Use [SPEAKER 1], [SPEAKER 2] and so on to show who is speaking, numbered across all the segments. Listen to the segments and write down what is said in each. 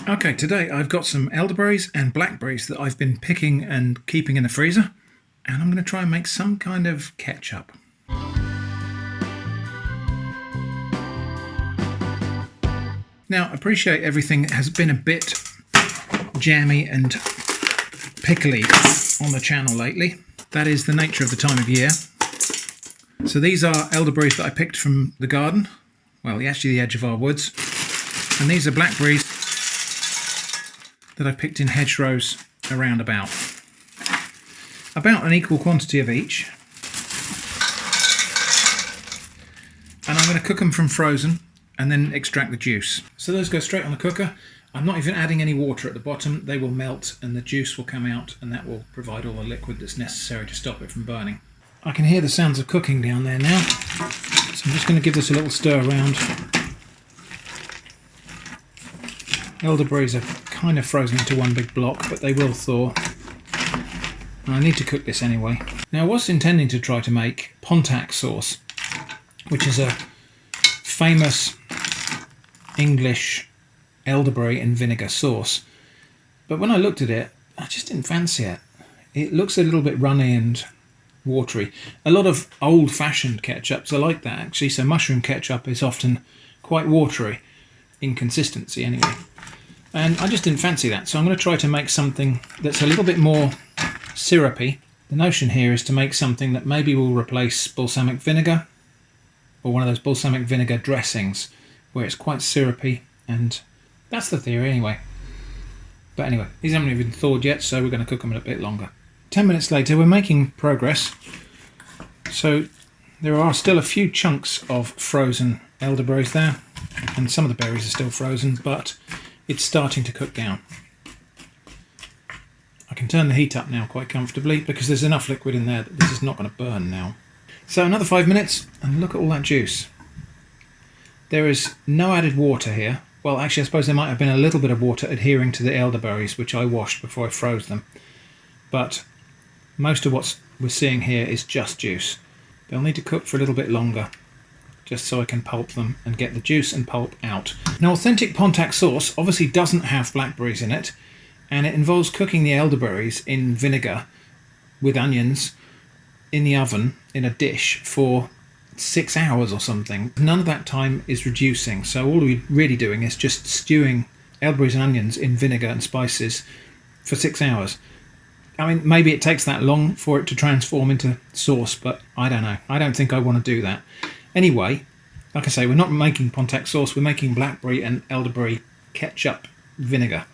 [SPEAKER 1] Okay, today I've got some elderberries and blackberries that I've been picking and keeping in the freezer, and I'm going to try and make some kind of ketchup. Now, I appreciate everything has been a bit jammy and pickly on the channel lately. That is the nature of the time of year. So these are elderberries that I picked from the garden, well, actually the edge of our woods, and these are blackberries that I picked in hedgerows around about an equal quantity of each. And I'm going to cook them from frozen and then extract the juice. So those go straight on the cooker. I'm not even adding any water at the bottom. They will melt and the juice will come out, and that will provide all the liquid that's necessary to stop it from burning. I can hear the sounds of cooking down there now, so I'm just going to give this a little stir around. Elderberries are kind of frozen into one big block, but they will thaw. And I need to cook this anyway. Now, I was intending to try to make Pontac sauce, which is a famous English elderberry and vinegar sauce. But when I looked at it, I just didn't fancy it. It looks a little bit runny and watery. A lot of old-fashioned ketchups are like that, actually. So mushroom ketchup is often quite watery in consistency anyway. And I just didn't fancy that, so I'm going to try to make something that's a little bit more syrupy. The notion here is to make something that maybe will replace balsamic vinegar, or one of those balsamic vinegar dressings, where it's quite syrupy, and that's the theory anyway. But anyway, these haven't even thawed yet, so we're going to cook them a bit longer. 10 minutes later, we're making progress. So there are still a few chunks of frozen elderberries there, and some of the berries are still frozen, but it's starting to cook down. I can turn the heat up now quite comfortably because there's enough liquid in there that this is not going to burn now. So another 5 minutes, and look at all that juice. There is no added water here. Well, actually, I suppose there might have been a little bit of water adhering to the elderberries, which I washed before I froze them. But most of what we're seeing here is just juice. They'll need to cook for a little bit longer, just so I can pulp them and get the juice and pulp out. Now, authentic Pontac sauce obviously doesn't have blackberries in it, and it involves cooking the elderberries in vinegar with onions in the oven in a dish for 6 hours or something. None of that time is reducing, so all we're really doing is just stewing elderberries and onions in vinegar and spices for 6 hours. I mean, maybe it takes that long for it to transform into sauce, but I don't know. I don't think I want to do that. Anyway, like I say, we're not making Pontac sauce, we're making blackberry and elderberry ketchup vinegar.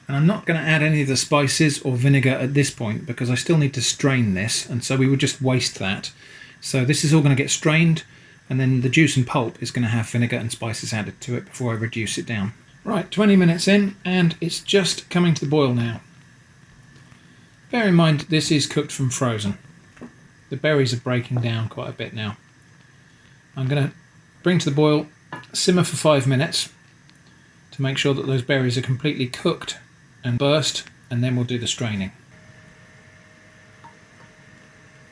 [SPEAKER 1] And I'm not going to add any of the spices or vinegar at this point because I still need to strain this, and so we would just waste that. So this is all going to get strained, and then the juice and pulp is going to have vinegar and spices added to it before I reduce it down. Right, 20 minutes in, and it's just coming to the boil now. Bear in mind, this is cooked from frozen. The berries are breaking down quite a bit now. I'm going to bring to the boil, simmer for 5 minutes to make sure that those berries are completely cooked and burst, and then we'll do the straining.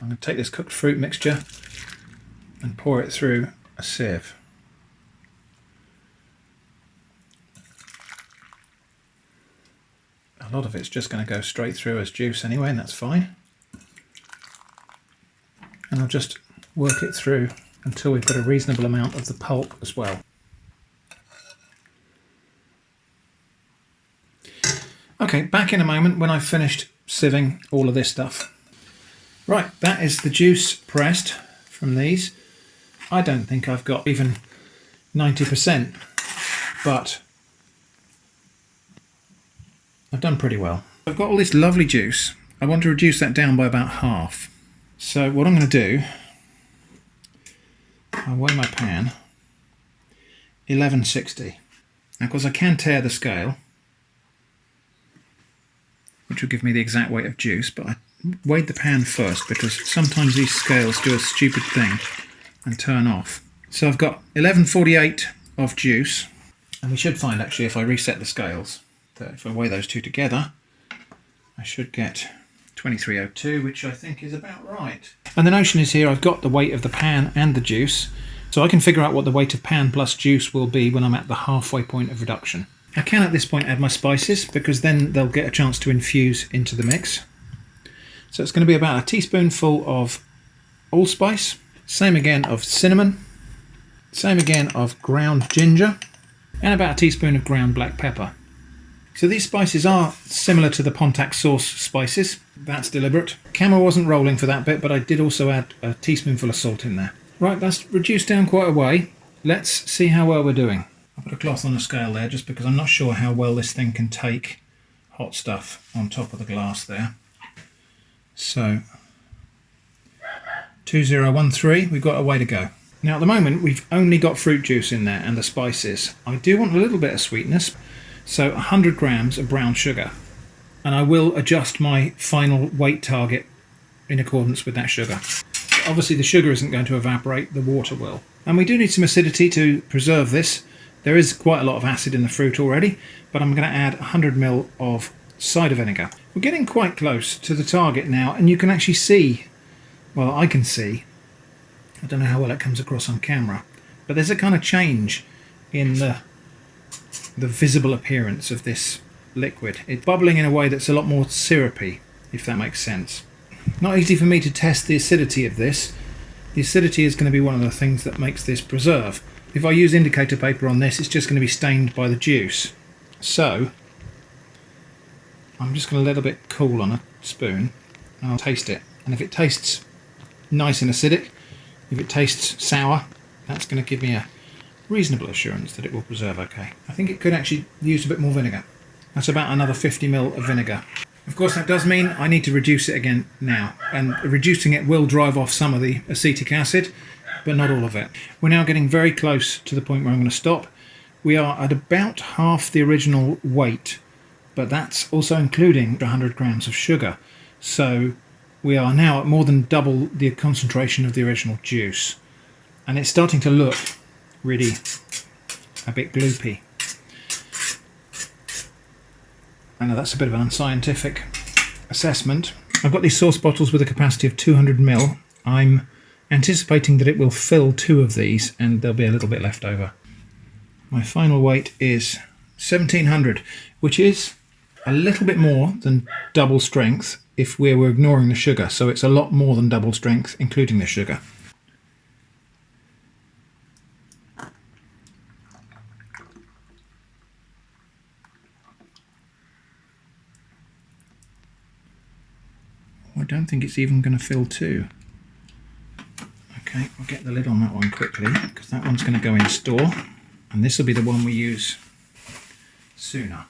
[SPEAKER 1] I'm going to take this cooked fruit mixture and pour it through a sieve. A lot of it's just going to go straight through as juice anyway, and that's fine. And I'll just work it through until we've got a reasonable amount of the pulp as well. Okay, back in a moment when I've finished sieving all of this stuff. Right, that is the juice pressed from these. I don't think I've got even 90%, but I've done pretty well. I've got all this lovely juice. I want to reduce that down by about half. So what I'm going to do, I'll weigh my pan, 1160. Now, of course, I can tear the scale, which will give me the exact weight of juice, but I weighed the pan first because sometimes these scales do a stupid thing and turn off. So I've got 1148 of juice, and we should find actually if I reset the scales that if I weigh those two together, I should get 2302, which I think is about right. And the notion is here I've got the weight of the pan and the juice, so I can figure out what the weight of pan plus juice will be when I'm at the halfway point of reduction. I can at this point add my spices because then they'll get a chance to infuse into the mix. So it's going to be about a teaspoonful of allspice, same again of cinnamon, same again of ground ginger, and about a teaspoon of ground black pepper. So these spices are similar to the Pontac sauce spices. That's deliberate. Camera wasn't rolling for that bit, but I did also add a teaspoonful of salt in there. Right, that's reduced down quite a way. Let's see how well we're doing. I'll put a cloth on a scale there just because I'm not sure how well this thing can take hot stuff on top of the glass there. So 2013, we've got a way to go. Now at the moment we've only got fruit juice in there and the spices. I do want a little bit of sweetness, so 100 grams of brown sugar. And I will adjust my final weight target in accordance with that sugar. Obviously the sugar isn't going to evaporate, the water will. And we do need some acidity to preserve this. There is quite a lot of acid in the fruit already, but I'm going to add 100 ml of cider vinegar. We're getting quite close to the target now, and you can actually see, well, I can see, I don't know how well it comes across on camera, but there's a kind of change in the visible appearance of this liquid. It's bubbling in a way that's a lot more syrupy, if that makes sense. Not easy for me to test the acidity of this. The acidity is going to be one of the things that makes this preserve. If I use indicator paper on this, it's just going to be stained by the juice. So I'm just going to let a bit cool on a spoon and I'll taste it. And if it tastes nice and acidic, if it tastes sour, that's going to give me a reasonable assurance that it will preserve okay. I think it could actually use a bit more vinegar. That's about another 50 ml of vinegar. Of course that does mean I need to reduce it again now, and reducing it will drive off some of the acetic acid, but not all of it. We're now getting very close to the point where I'm going to stop. We are at about half the original weight, but that's also including 100 grams of sugar. So we are now at more than double the concentration of the original juice. And it's starting to look really a bit gloopy. I know that's a bit of an unscientific assessment. I've got these sauce bottles with a capacity of 200 ml. I'm anticipating that it will fill 2 of these and there'll be a little bit left over. My final weight is 1700, which is a little bit more than double strength if we were ignoring the sugar. So it's a lot more than double strength, including the sugar. I don't think it's even going to fill 2. Okay, I'll get the lid on that one quickly because that one's going to go in store and this will be the one we use sooner.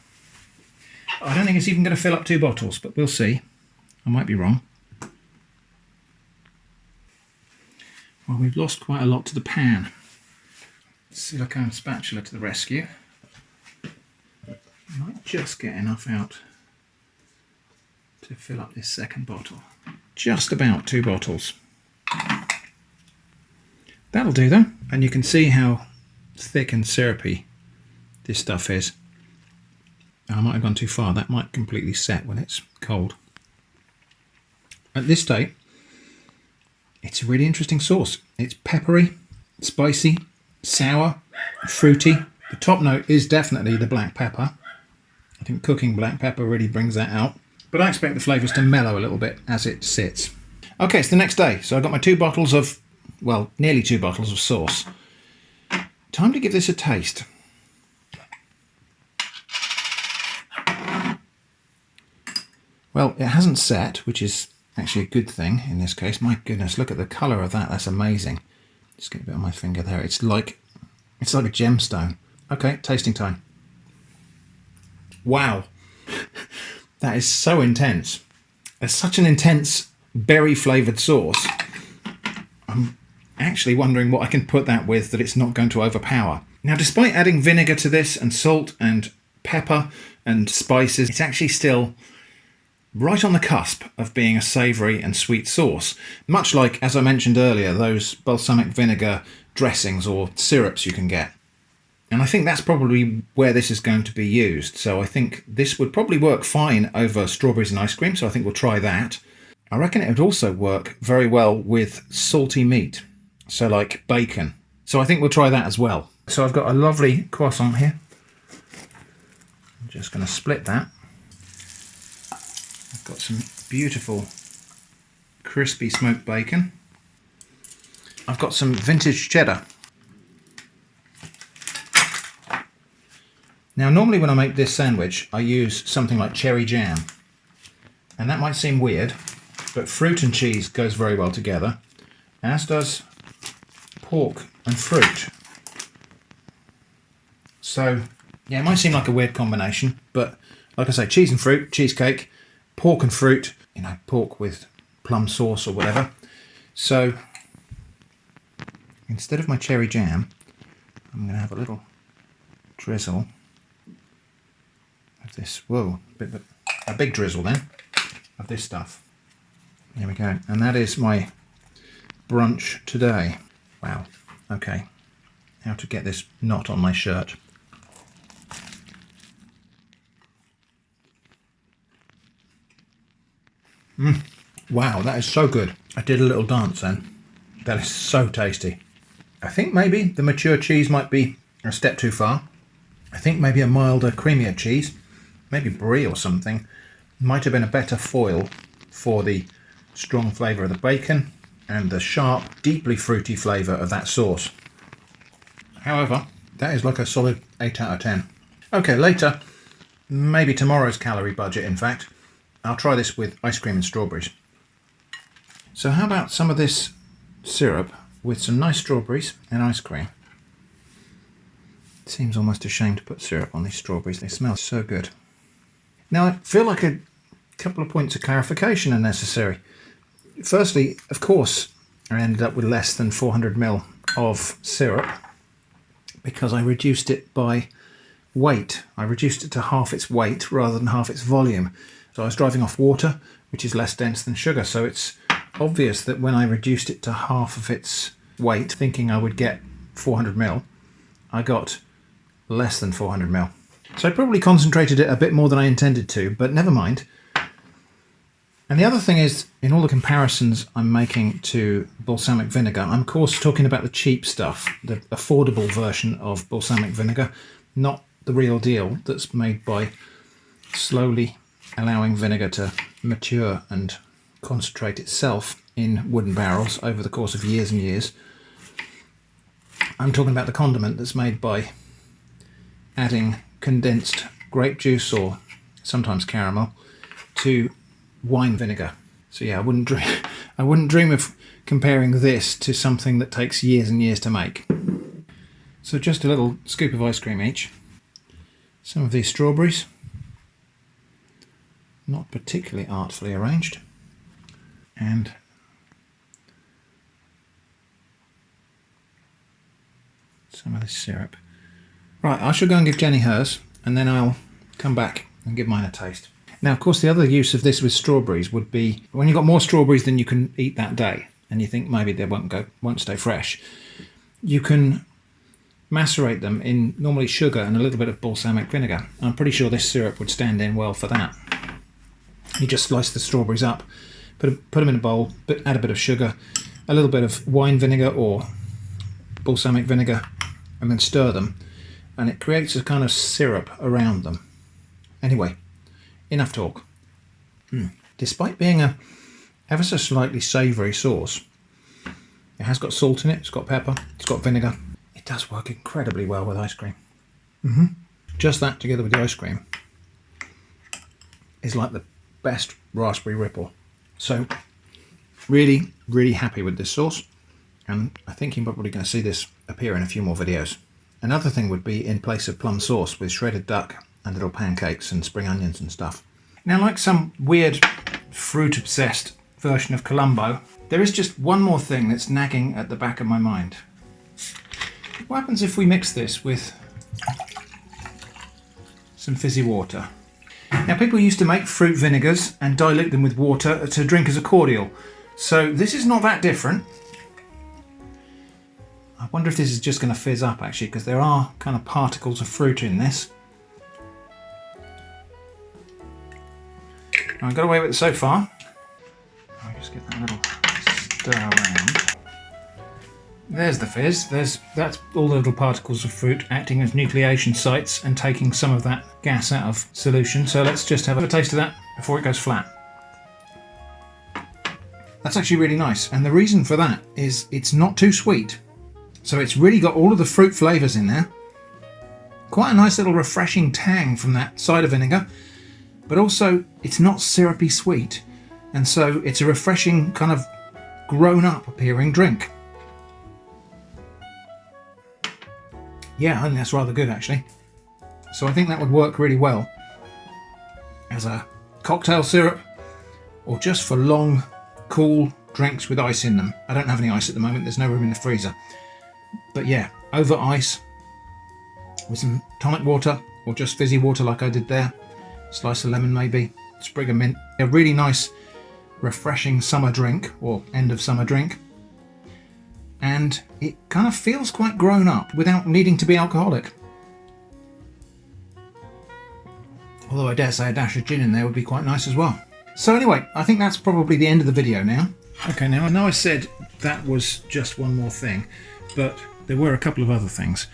[SPEAKER 1] I don't think it's even going to fill up 2 bottles, but we'll see. I might be wrong. Well, we've lost quite a lot to the pan. Silicone spatula to the rescue. Might just get enough out to fill up this second bottle. Just about 2 bottles. That'll do though. And you can see how thick and syrupy this stuff is. I might have gone too far. That might completely set when it's cold. At this state, it's a really interesting sauce. It's peppery, spicy, sour, fruity. The top note is definitely the black pepper. I think cooking black pepper really brings that out. But I expect the flavours to mellow a little bit as it sits. Okay, it's the next day. So I've got my 2 bottles of, well, nearly 2 bottles of sauce. Time to give this a taste. Well, it hasn't set, which is actually a good thing in this case. My goodness, look at the colour of that. That's amazing. Just get a bit on my finger there. It's like a gemstone. Okay, tasting time. Wow. That is so intense. It's such an intense berry flavoured sauce. I'm actually wondering what I can put that with that it's not going to overpower. Now, despite adding vinegar to this and salt and pepper and spices, it's actually still right on the cusp of being a savoury and sweet sauce. Much like, as I mentioned earlier, those balsamic vinegar dressings or syrups you can get. And I think that's probably where this is going to be used. So I think this would probably work fine over strawberries and ice cream. So I think we'll try that. I reckon it would also work very well with salty meat. So like bacon. So I think we'll try that as well. So I've got a lovely croissant here. I'm just going to split that. I've got some beautiful crispy smoked bacon. I've got some vintage cheddar. Now normally when I make this sandwich I use something like cherry jam, and that might seem weird, but fruit and cheese goes very well together, as does pork and fruit. So yeah, it might seem like a weird combination, but like I say, cheese and fruit, cheesecake, pork and fruit, you know, pork with plum sauce or whatever. So instead of my cherry jam, I'm going to have a little drizzle of this. Whoa, a big drizzle then of this stuff. There we go. And that is my brunch today. Wow. Okay. How to get this knot on my shirt. Wow, that is so good. I did a little dance then. That is so tasty. I think maybe the mature cheese might be a step too far. I think maybe a milder, creamier cheese, maybe brie or something, might have been a better foil for the strong flavour of the bacon and the sharp, deeply fruity flavour of that sauce. However, that is like a solid 8 out of 10. Okay, later, maybe tomorrow's calorie budget in fact, I'll try this with ice cream and strawberries. So how about some of this syrup with some nice strawberries and ice cream? It seems almost a shame to put syrup on these strawberries, they smell so good. Now I feel like a couple of points of clarification are necessary. Firstly, of course, I ended up with less than 400 ml of syrup because I reduced it by weight. I reduced it to half its weight rather than half its volume. So I was driving off water, which is less dense than sugar, so it's obvious that when I reduced it to half of its weight, thinking I would get 400 ml, I got less than 400 ml. So I probably concentrated it a bit more than I intended to, but never mind. And the other thing is, in all the comparisons I'm making to balsamic vinegar, I'm of course talking about the cheap stuff, the affordable version of balsamic vinegar, not the real deal that's made by slowly allowing vinegar to mature and concentrate itself in wooden barrels over the course of years and years. I'm talking about the condiment that's made by adding condensed grape juice or sometimes caramel to wine vinegar. So yeah, I wouldn't dream of comparing this to something that takes years and years to make. So just a little scoop of ice cream each. Some of these strawberries, not particularly artfully arranged, and some of this syrup. Right, I shall go and give Jenny hers, and then I'll come back and give mine a taste. Now, of course, the other use of this with strawberries would be when you've got more strawberries than you can eat that day, and you think maybe they won't stay fresh, you can macerate them in normally sugar and a little bit of balsamic vinegar. I'm pretty sure this syrup would stand in well for that. You just slice the strawberries up, put them in a bowl, add a bit of sugar, a little bit of wine vinegar or balsamic vinegar, and then stir them, and it creates a kind of syrup around them. Anyway, enough talk. Despite being a ever so slightly savoury sauce, it has got salt in it, it's got pepper, it's got vinegar. It does work incredibly well with ice cream. Just that together with the ice cream is like the best raspberry ripple. So really, really happy with this sauce, and I think you're probably going to see this appear in a few more videos. Another thing would be in place of plum sauce with shredded duck and little pancakes and spring onions and stuff. Now, like some weird fruit-obsessed version of Columbo, there is just one more thing that's nagging at the back of my mind. What happens if we mix this with some fizzy water? Now, people used to make fruit vinegars and dilute them with water to drink as a cordial, so this is not that different. I wonder if this is just going to fizz up actually, because there are kind of particles of fruit in this. I got away with it so far. I'll just get that little stir around. There's the fizz. That's all the little particles of fruit acting as nucleation sites and taking some of that gas out of solution. So let's just have a taste of that before it goes flat. That's actually really nice, and the reason for that is it's not too sweet. So it's really got all of the fruit flavours in there. Quite a nice little refreshing tang from that cider vinegar, but also it's not syrupy sweet, and so it's a refreshing kind of grown-up appearing drink. Yeah, I think that's rather good actually. So I think that would work really well as a cocktail syrup or just for long, cool drinks with ice in them. I don't have any ice at the moment, there's no room in the freezer. But yeah, over ice with some tonic water or just fizzy water like I did there. Slice of lemon maybe, sprig of mint. A really nice, refreshing summer drink or end of summer drink. And it kind of feels quite grown up without needing to be alcoholic. Although I dare say a dash of gin in there would be quite nice as well. So anyway, I think that's probably the end of the video now. Okay, now I know I said that was just one more thing, but there were a couple of other things.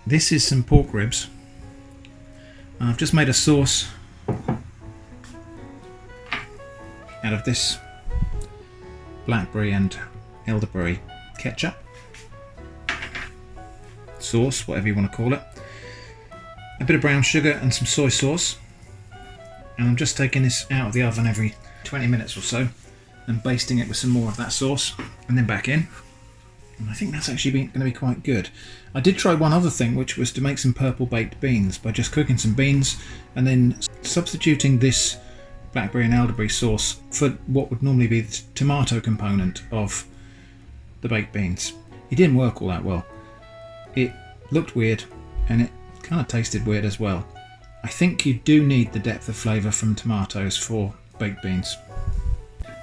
[SPEAKER 1] This is some pork ribs. I've just made a sauce out of this blackberry and elderberry ketchup sauce, whatever you want to call it, a bit of brown sugar and some soy sauce, and I'm just taking this out of the oven every 20 minutes or so and basting it with some more of that sauce and then back in, and I think that's actually going to be quite good. I did try one other thing, which was to make some purple baked beans by just cooking some beans and then substituting this blackberry and elderberry sauce for what would normally be the tomato component of the baked beans. It didn't work all that well. It looked weird and it kind of tasted weird as well. I think you do need the depth of flavour from tomatoes for baked beans.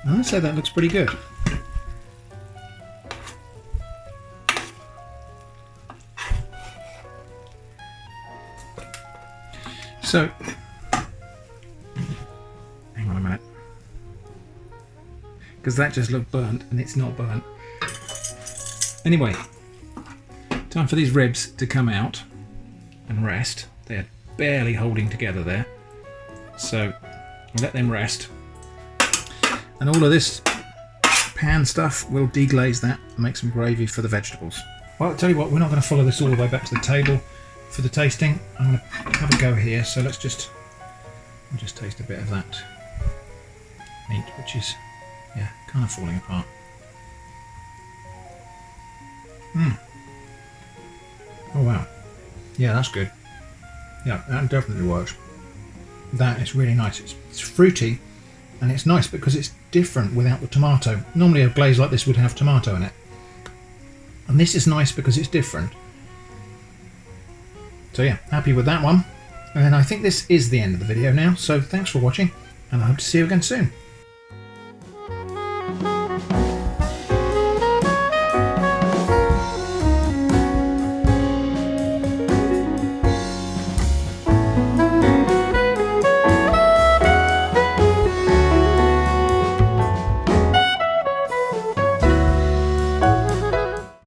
[SPEAKER 1] I'd say that looks pretty good. So, hang on a minute, because that just looked burnt and it's not burnt. Anyway, time for these ribs to come out and rest. They're barely holding together there, so I'll let them rest. And all of this pan stuff will deglaze that and make some gravy for the vegetables. Well, I'll tell you what, we're not going to follow this all the way back to the table for the tasting. I'm going to have a go here, so I'll just taste a bit of that meat, which is, yeah, kind of falling apart. Oh wow, yeah, that's good. Yeah, that definitely works. That is really nice. It's fruity, and it's nice because it's different without the tomato. Normally a glaze like this would have tomato in it, and this is nice because it's different. So yeah, happy with that one. And I think this is the end of the video now, so thanks for watching, and I hope to see you again soon.